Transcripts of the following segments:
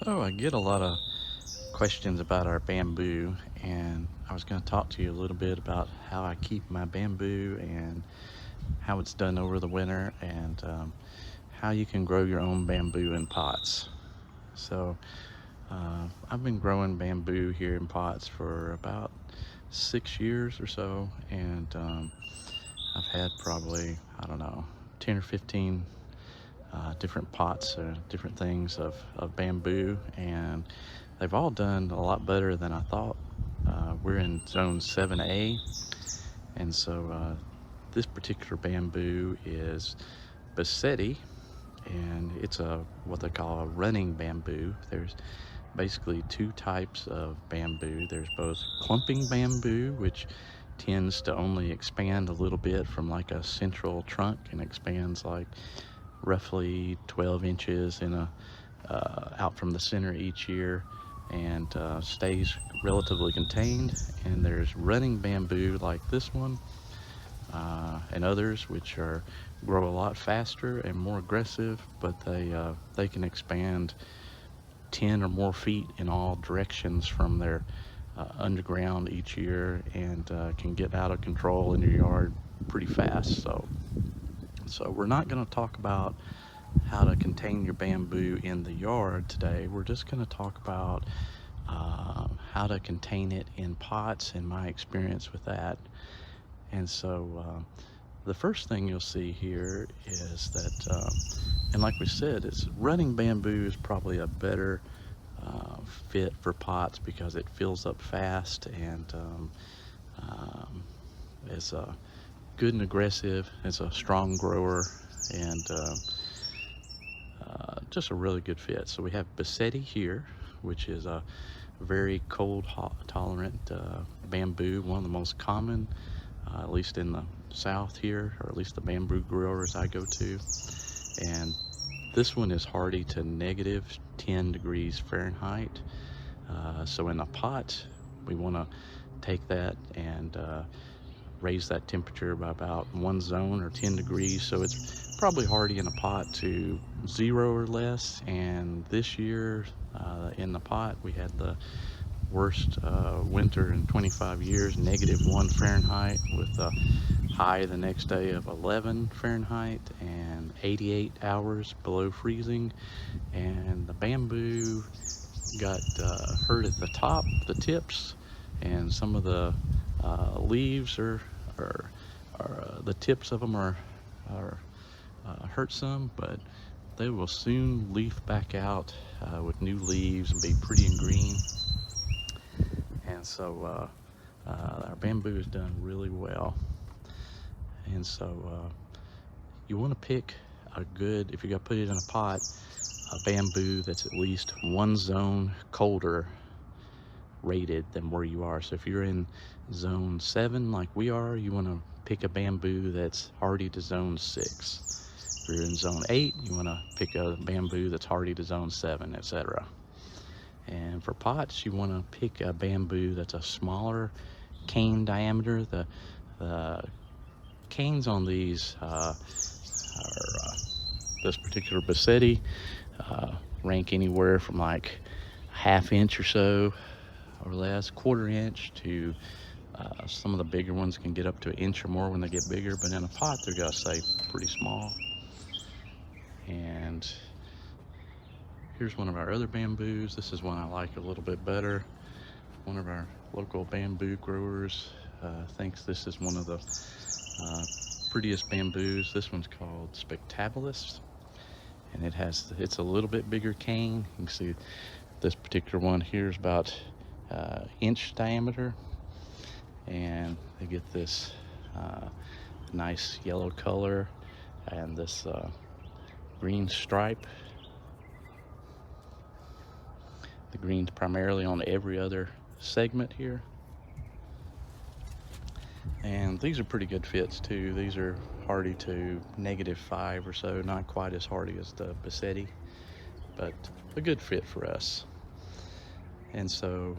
So I get a lot of questions about our bamboo, and I was going to talk to you a little bit about how I keep my bamboo and how it's done over the winter, and how you can grow your own bamboo in pots. So I've been growing bamboo here in pots for about 6 years or so, and I've had probably, I don't know, 10 or 15 different pots or different things of bamboo, and they've all done a lot better than I thought. We're in zone 7A, and so this particular bamboo is Bassetti, and it's a what they call a running bamboo. There's basically two types of bamboo. There's both clumping bamboo, which tends to only expand a little bit from like a central trunk and expands like roughly 12 inches in out from the center each year, and stays relatively contained. And there's running bamboo like this one, and others which grow a lot faster and more aggressive, but they can expand 10 or more feet in all directions from their underground each year, and can get out of control in your yard pretty fast. So we're not going to talk about how to contain your bamboo in the yard today. We're just going to talk about how to contain it in pots and my experience with that. And so the first thing you'll see here is that, and like we said, it's running bamboo is probably a better fit for pots because it fills up fast, and is good and aggressive. It's a strong grower, and just a really good fit. So we have Bassetti here, which is a very cold tolerant bamboo, one of the most common, at least in the south here, or at least the bamboo growers I go to. And this one is hardy to negative 10 degrees Fahrenheit. So in a pot, we want to take that and raise that temperature by about one zone or 10 degrees. So it's probably hardy in a pot to 0 or less. And this year in the pot, we had the worst winter in 25 years, -1 Fahrenheit, with a high the next day of 11 Fahrenheit and 88 hours below freezing. And the bamboo got hurt at the top, the tips, and some of the leaves are the tips of them are hurt some, but they will soon leaf back out with new leaves and be pretty and green. And so our bamboo is done really well. And so you want to pick a good, if you're going to put it in a pot, a bamboo that's at least one zone colder rated than where you are. So if you're in zone 7 like we are, you want to pick a bamboo that's hardy to zone 6. If you're in zone 8, you want to pick a bamboo that's hardy to zone 7, etc. And for pots, you want to pick a bamboo that's a smaller cane diameter. The canes on these are this particular Bassetti rank anywhere from like ½ inch or so or less, 1/4 inch, to some of the bigger ones can get up to 1 inch or more when they get bigger, but in a pot they're gonna stay pretty small. And here's one of our other bamboos. This is one I like a little bit better. One of our local bamboo growers thinks this is one of the prettiest bamboos. This one's called Spectabilis, and it's a little bit bigger cane. You can see this particular one here is about inch diameter, and they get this nice yellow color and this green stripe. The green's primarily on every other segment here. And these are pretty good fits too. These are hardy to -5 or so, not quite as hardy as the Bassetti, but a good fit for us. And so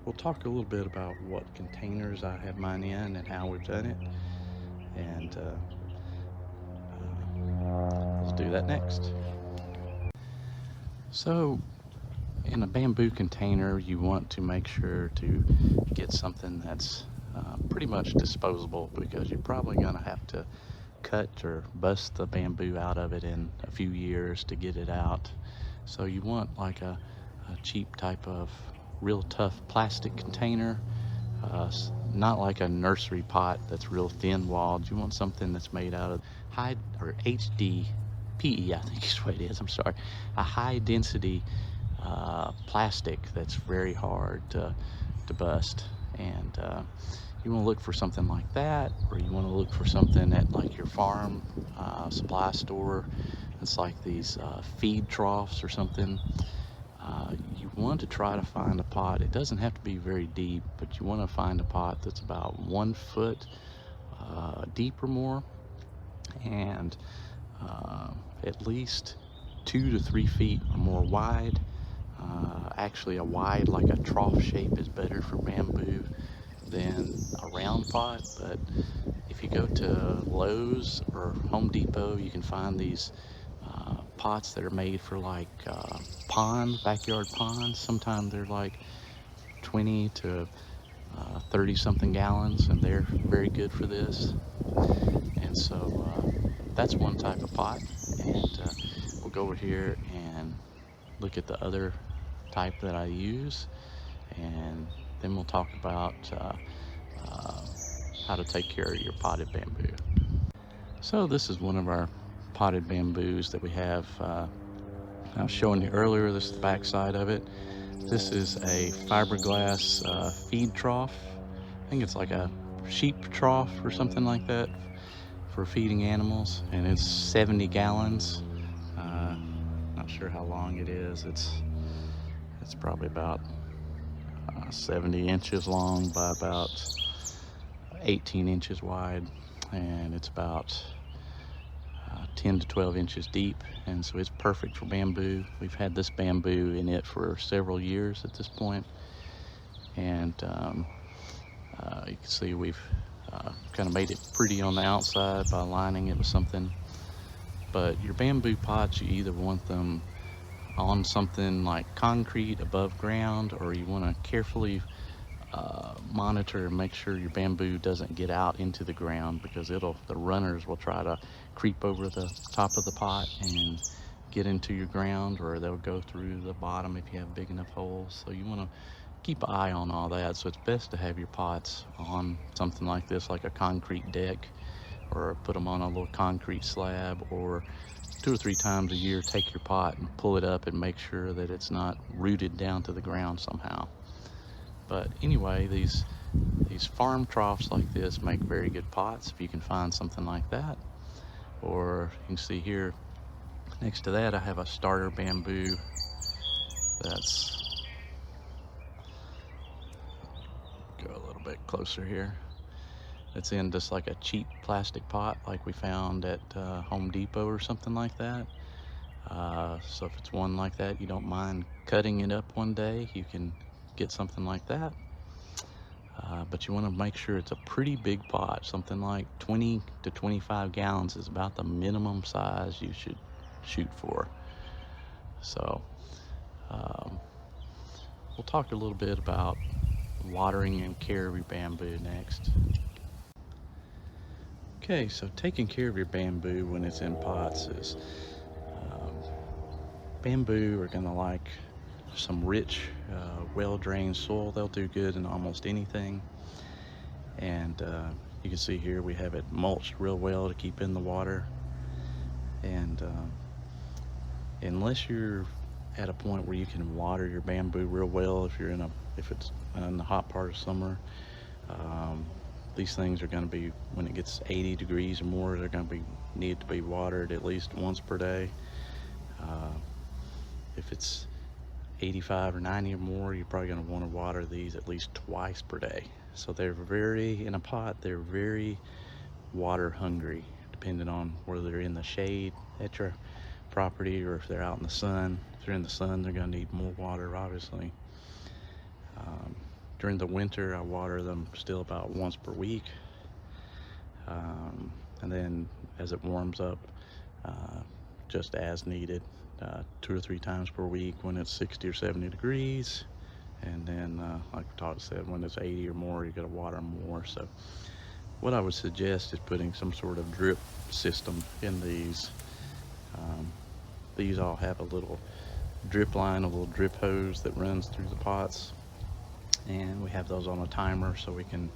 we'll talk a little bit about what containers I have mine in and how we've done it. And let's do that next. So In a bamboo container, you want to make sure to get something that's pretty much disposable, because you're probably going to have to cut or bust the bamboo out of it in a few years to get it out. So you want like a cheap type of real tough plastic container, not like a nursery pot that's real thin walled. You want something that's made out of high or HDPE, I think is what it is. I'm sorry, a high density plastic that's very hard to bust. And you want to look for something like that, or you want to look for something at like your farm supply store. It's like these feed troughs or something. You want to try to find a pot. It doesn't have to be very deep, but you want to find a pot that's about 1 foot deep or more, and at least 2 to 3 feet or more wide. Actually, a wide, like a trough shape, is better for bamboo than a round pot. But if you go to Lowe's or Home Depot, you can find these pots that are made for like backyard ponds. Sometimes they're like 20 to 30 something gallons, and they're very good for this. And so that's one type of pot. And we'll go over here and look at the other type that I use, and then we'll talk about how to take care of your potted bamboo. So this is one of our potted bamboos that we have. I was showing you earlier, this is the back side of it. This is a fiberglass feed trough. I think it's like a sheep trough or something like that for feeding animals, and it's 70 gallons. Not sure how long it is. It's probably about 70 inches long by about 18 inches wide, and it's about 10 to 12 inches deep, and so it's perfect for bamboo. We've had this bamboo in it for several years at this point, and you can see we've kind of made it pretty on the outside by lining it with something. But your bamboo pots, you either want them on something like concrete above ground, or you want to carefully monitor and make sure your bamboo doesn't get out into the ground, because the runners will try to creep over the top of the pot and get into your ground, or they'll go through the bottom if you have big enough holes. So you want to keep an eye on all that. So it's best to have your pots on something like this, like a concrete deck, or put them on a little concrete slab, or 2 or 3 times a year take your pot and pull it up and make sure that it's not rooted down to the ground somehow. But anyway, these farm troughs like this make very good pots if you can find something like that. Or you can see here next to that I have a starter bamboo that's, go a little bit closer here, it's in just like a cheap plastic pot like we found at Home Depot or something like that. So if it's one like that, you don't mind cutting it up one day, you can get something like that. But you want to make sure it's a pretty big pot. Something like 20 to 25 gallons is about the minimum size you should shoot for. So we'll talk a little bit about watering and care of your bamboo next. Okay, so taking care of your bamboo when it's in pots is, bamboo are gonna like some rich, well-drained soil. They'll do good in almost anything. And you can see here we have it mulched real well to keep in the water. And unless you're at a point where you can water your bamboo real well, if it's in the hot part of summer, these things are going to be, when it gets 80 degrees or more, they're going to need to be watered at least once per day. If it's 85 or 90 or more, you're probably going to want to water these at least twice per day. So in a pot, they're very water hungry, depending on whether they're in the shade at your property or if they're out in the sun. If they're in the sun, they're going to need more water, obviously. During the winter, I water them still about once per week. And then as it warms up, just as needed. 2 or 3 times per week when it's 60 or 70 degrees. And then, like Todd said, when it's 80 or more, you got to water them more. So what I would suggest is putting some sort of drip system in these. These all have a little drip line, a little drip hose that runs through the pots, and we have those on a timer so we can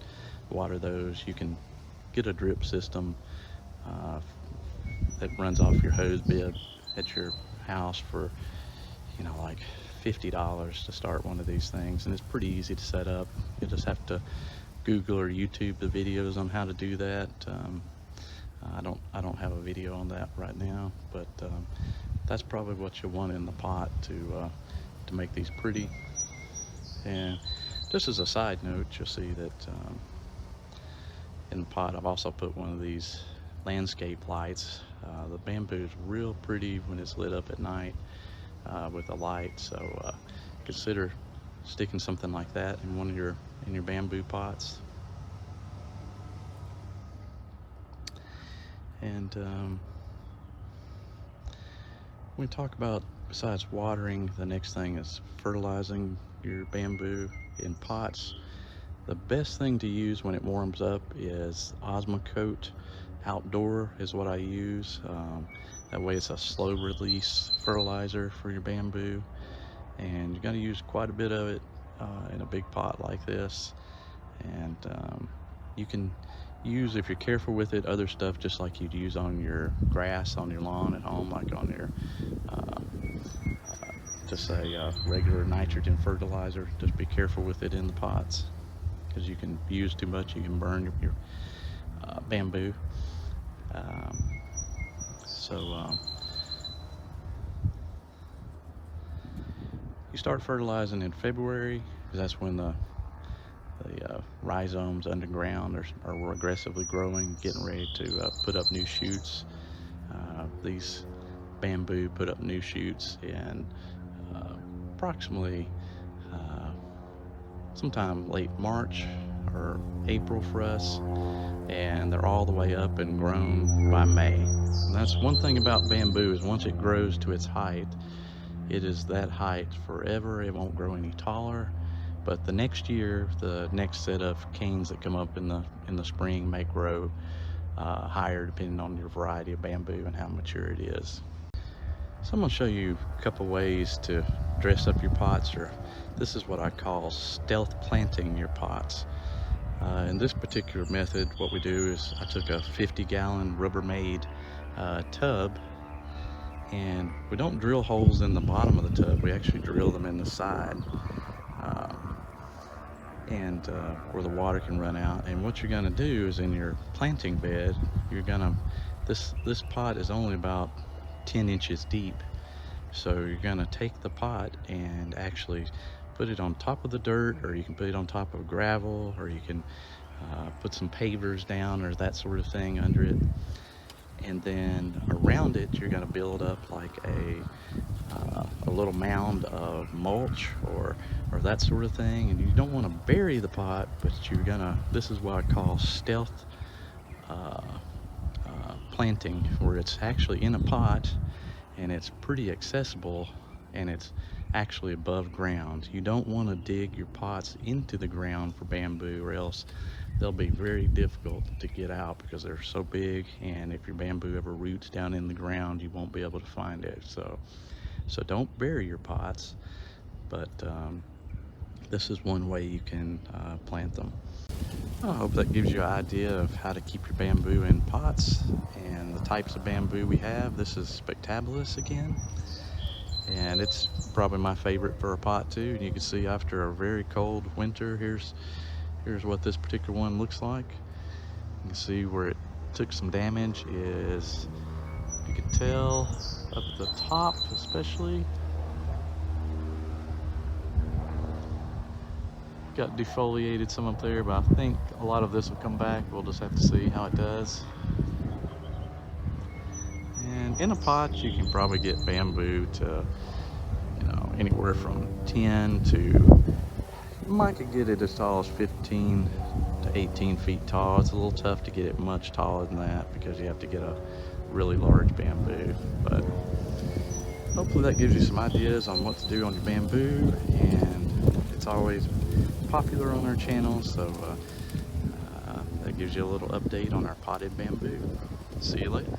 water those. You can get a drip system that runs off your hose bib at your house for, you know, like $50 to start one of these things, and it's pretty easy to set up. You just have to Google or YouTube the videos on how to do that. I don't have a video on that right now, but that's probably what you want in the pot to make these pretty. And just as a side note, you'll see that in the pot I've also put one of these landscape lights. The bamboo is real pretty when it's lit up at night with a light, so consider sticking something like that in one of your bamboo pots. And when we talk about, besides watering, the next thing is fertilizing your bamboo in pots. The best thing to use when it warms up is Osmocote Outdoor is what I use. That way it's a slow release fertilizer for your bamboo, and you're going to use quite a bit of it in a big pot like this. And you can use, if you're careful with it, other stuff just like you'd use on your grass on your lawn at home, like on your just a regular nitrogen fertilizer. Just be careful with it in the pots, because you can use too much, you can burn your bamboo. You start fertilizing in February, because that's when the rhizomes underground are aggressively growing, getting ready to put up new shoots. These bamboo put up new shoots in approximately sometime late March or April for us, and they're all the way up and grown by May. And that's one thing about bamboo, is once it grows to its height, it is that height forever. It won't grow any taller. But the next year, the next set of canes that come up in the spring may grow higher, depending on your variety of bamboo and how mature it is. So I'm going to show you a couple ways to dress up your pots, or this is what I call stealth planting your pots. In this particular method, what we do is I took a 50-gallon Rubbermaid tub, and we don't drill holes in the bottom of the tub. We actually drill them in the side, and where the water can run out. And what you're going to do is, in your planting bed, you're going to, this pot is only about 10 inches deep, so you're going to take the pot and actually put it on top of the dirt, or you can put it on top of gravel, or you can put some pavers down or that sort of thing under it. And then around it, you're going to build up like a little mound of mulch or that sort of thing. And you don't want to bury the pot, but you're gonna, this is what I call stealth planting, where it's actually in a pot and it's pretty accessible and it's actually above ground. You don't want to dig your pots into the ground for bamboo, or else they'll be very difficult to get out because they're so big, and if your bamboo ever roots down in the ground, you won't be able to find it. So don't bury your pots, but this is one way you can plant them. I hope that gives you an idea of how to keep your bamboo in pots and the types of bamboo we have. This is Spectabilis again, and it's probably my favorite for a pot too. And you can see after a very cold winter, here's what this particular one looks like. You can see where it took some damage is, you can tell up at the top especially, got defoliated some up there, but I think a lot of this will come back. We'll just have to see how it does. And in a pot, you can probably get bamboo to, you know, anywhere from 10 to, you might could get it as tall as 15 to 18 feet tall. It's a little tough to get it much taller than that because you have to get a really large bamboo. But hopefully that gives you some ideas on what to do on your bamboo, and it's always popular on our channel, so that gives you a little update on our potted bamboo. See you later.